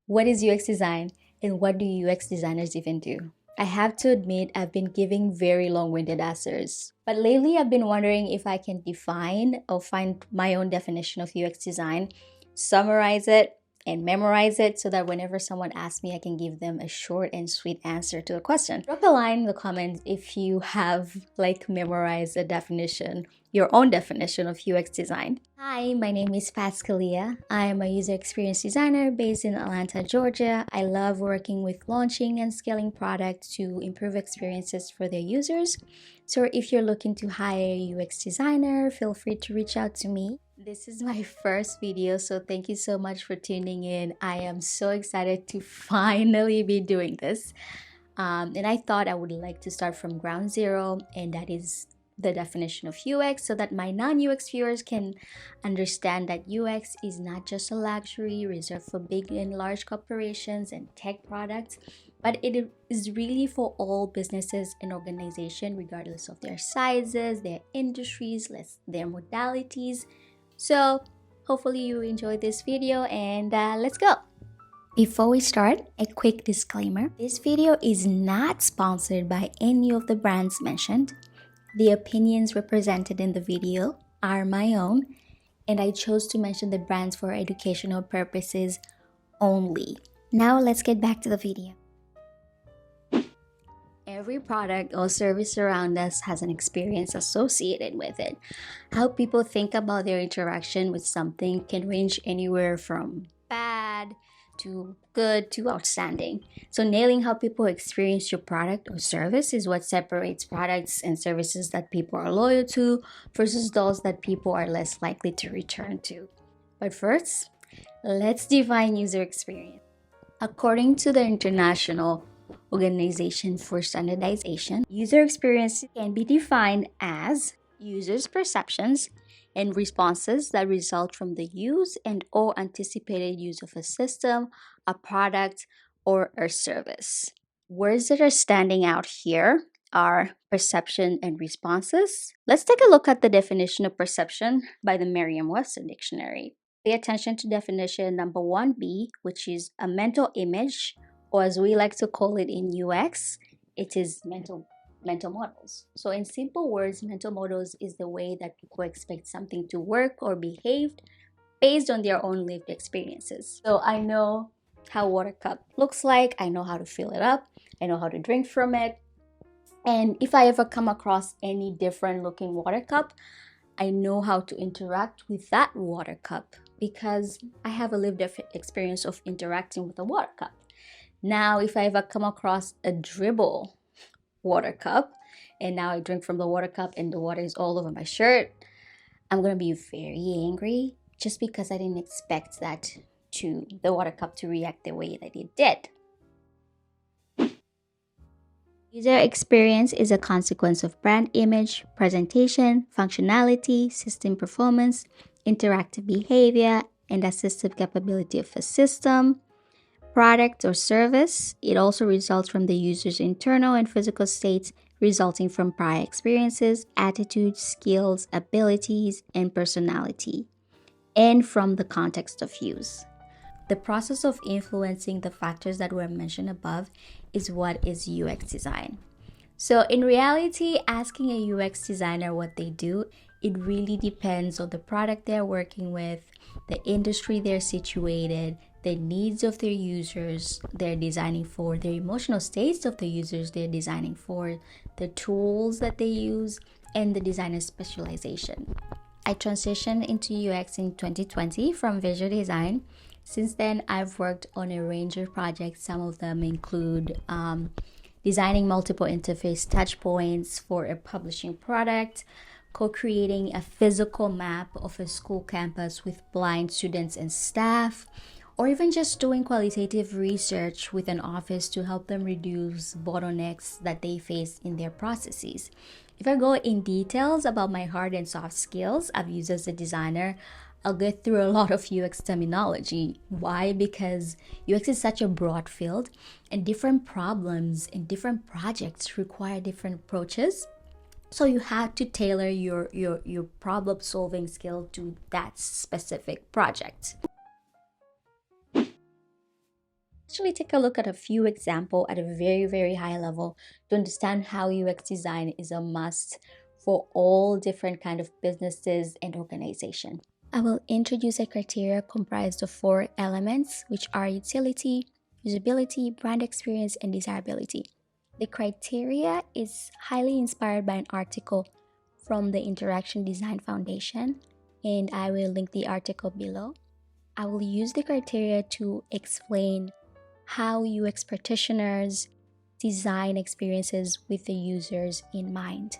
What is UX design and what do UX designers even do? I have to admit, I've been giving very long winded answers. But lately, I've been wondering if I can define or find my own definition of UX design, summarize it, and memorize it so that whenever someone asks me, I can give them a short and sweet answer to the question. Drop a line in the comments if you have memorized a definition, your own definition of UX design. Hi, my name is Pascalia. I am a user experience designer based in Atlanta, Georgia. I love working with launching and scaling products to improve experiences for their users. So if you're looking to hire a UX designer, feel free to reach out to me. This is my first video, so thank you so much for tuning in. I am so excited to finally be doing this. And I thought I would like to start from ground zero, and that is the definition of UX so that my non-UX viewers can understand that UX is not just a luxury reserved for big and large corporations and tech products, but it is really for all businesses and organizations regardless of their sizes, their industries, their modalities. So hopefully you enjoyed this video, and let's go. Before we start, a quick disclaimer. This video is not sponsored by any of the brands mentioned. The opinions represented in the video are my own, and I chose to mention the brands for educational purposes only. Now let's get back to the video. Every product or service around us has an experience associated with it. How people think about their interaction with something can range anywhere from bad to good to outstanding. So nailing how people experience your product or service is what separates products and services that people are loyal to versus those that people are less likely to return to. But first, let's define user experience. According to the International Organization for Standardization, user experience can be defined as users' perceptions and responses that result from the use and or anticipated use of a system, a product, or a service. Words that are standing out here are perception and responses. Let's take a look at the definition of perception by the Merriam-Webster Dictionary. Pay attention to definition number 1B, which is a mental image, or as we like to call it in UX, it is mental models. So in simple words, mental models is the way that people expect something to work or behave based on their own lived experiences. So I know how a water cup looks like, I know how to fill it up, I know how to drink from it. And if I ever come across any different looking water cup, I know how to interact with that water cup because I have a lived experience of interacting with a water cup. Now, if I ever come across a dribble water cup and now I drink from the water cup and the water is all over my shirt, I'm gonna be very angry just because I didn't expect the water cup to react the way that it did. User experience is a consequence of brand image, presentation, functionality, system performance, interactive behavior, and assistive capability of a system, product, or service. It also results from the user's internal and physical states resulting from prior experiences, attitudes, skills, abilities, and personality, and from the context of use. The process of influencing the factors that were mentioned above is what is UX design. So in reality, asking a UX designer what they do, it really depends on the product they're working with, the industry they're situated, the needs of their users they're designing for, the emotional states of the users they're designing for, the tools that they use, and the designer's specialization. I transitioned into UX in 2020 from visual design. Since then, I've worked on a range of projects. Some of them include designing multiple interface touchpoints for a publishing product, co-creating a physical map of a school campus with blind students and staff, or even just doing qualitative research with an office to help them reduce bottlenecks that they face in their processes. If I go in details about my hard and soft skills I've used as a designer, I'll get through a lot of UX terminology. Why? Because UX is such a broad field and different problems and different projects require different approaches. So you have to tailor your problem solving skill to that specific project. actually take a look at a few examples at a very, very high level to understand how UX design is a must for all different kind of businesses and organization. I will introduce a criteria comprised of 4 elements, which are utility, usability, brand experience, and desirability. The criteria is highly inspired by an article from the Interaction Design Foundation, and I will link the article below. I will use the criteria to explain how UX practitioners design experiences with the users in mind.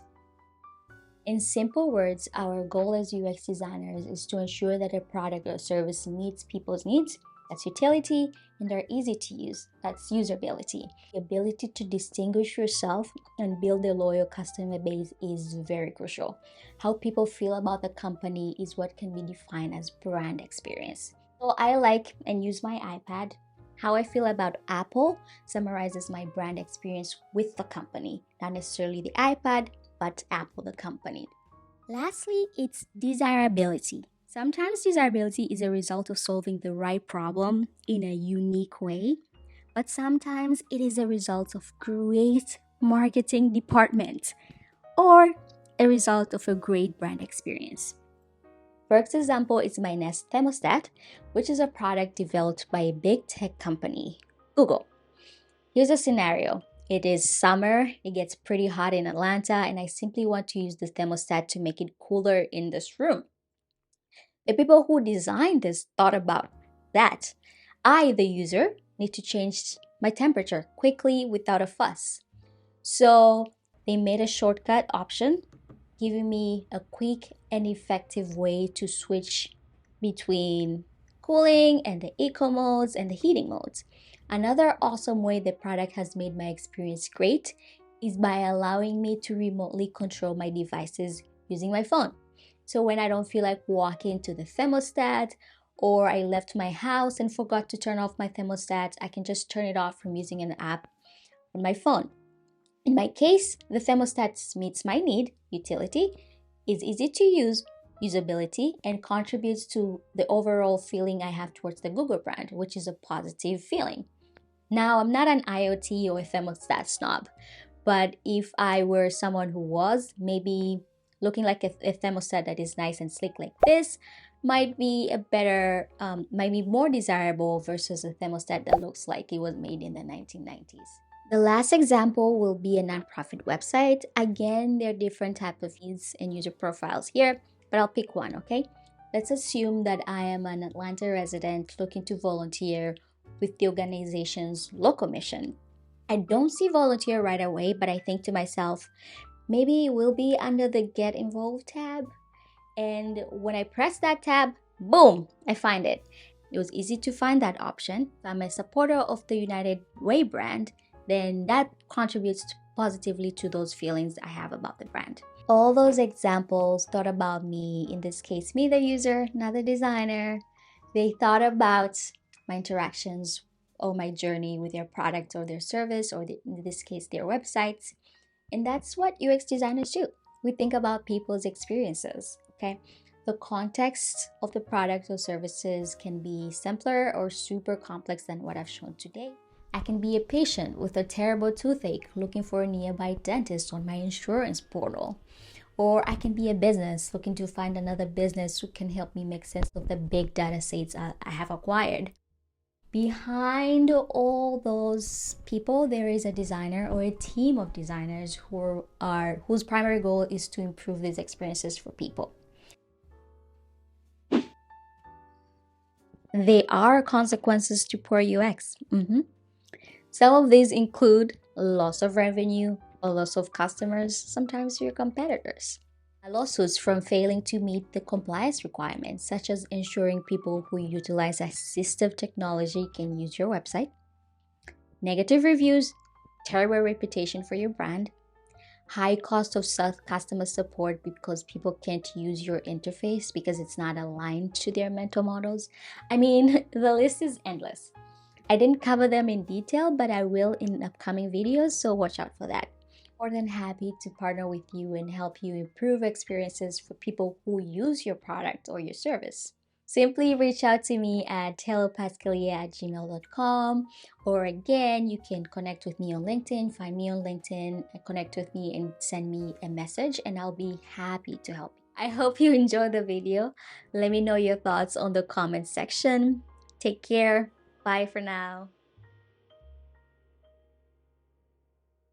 In simple words, our goal as UX designers is to ensure that a product or service meets people's needs, that's utility, and are easy to use, that's usability. The ability to distinguish yourself and build a loyal customer base is very crucial. How people feel about the company is what can be defined as brand experience. So I like and use my iPad. How I feel about Apple summarizes my brand experience with the company, not necessarily the iPad, but Apple, the company. Lastly, it's desirability. Sometimes desirability is a result of solving the right problem in a unique way, but sometimes it is a result of great marketing department or a result of a great brand experience. First example is my Nest thermostat, which is a product developed by a big tech company, Google. Here's a scenario. It is summer, it gets pretty hot in Atlanta, and I simply want to use the thermostat to make it cooler in this room. The people who designed this thought about that. I, the user, need to change my temperature quickly without a fuss. So they made a shortcut option, giving me a quick and effective way to switch between cooling and the eco modes and the heating modes. Another awesome way the product has made my experience great is by allowing me to remotely control my devices using my phone. So when I don't feel like walking to the thermostat, or I left my house and forgot to turn off my thermostat, I can just turn it off from using an app on my phone. In my case, the thermostat meets my need, utility, is easy to use, usability, and contributes to the overall feeling I have towards the Google brand, which is a positive feeling. Now, I'm not an IoT or a thermostat snob, but if I were someone who was, maybe looking like a thermostat that is nice and sleek like this might be might be more desirable versus a thermostat that looks like it was made in the 1990s. The last example will be a nonprofit website. Again, there are different types of needs and user profiles here, but I'll pick one, okay? Let's assume that I am an Atlanta resident looking to volunteer with the organization's local mission. I don't see volunteer right away, but I think to myself, maybe it will be under the Get Involved tab. And when I press that tab, boom, I find it. It was easy to find that option. If I'm a supporter of the United Way brand, then that contributes positively to those feelings I have about the brand. All those examples thought about me, in this case, me the user, not the designer. They thought about my interactions or my journey with their product or their service, or in this case, their websites. And that's what UX designers do. We think about people's experiences, okay? The context of the product or services can be simpler or super complex than what I've shown today. I can be a patient with a terrible toothache looking for a nearby dentist on my insurance portal. Or I can be a business looking to find another business who can help me make sense of the big data sets I have acquired. Behind all those people, there is a designer or a team of designers whose primary goal is to improve these experiences for people. There are consequences to poor UX. Some of these include loss of revenue or loss of customers, sometimes your competitors. Lawsuits from failing to meet the compliance requirements, such as ensuring people who utilize assistive technology can use your website. Negative reviews, terrible reputation for your brand. High cost of customer support because people can't use your interface because it's not aligned to their mental models. I mean, the list is endless. I didn't cover them in detail, but I will in upcoming videos, so watch out for that. More than happy to partner with you and help you improve experiences for people who use your product or your service. Simply reach out to me at hellopascalia@gmail.com, or again, you can connect with me on LinkedIn. Find me on LinkedIn, connect with me, and send me a message, and I'll be happy to help you. I hope you enjoyed the video. Let me know your thoughts on the comment section. Take care. Bye for now.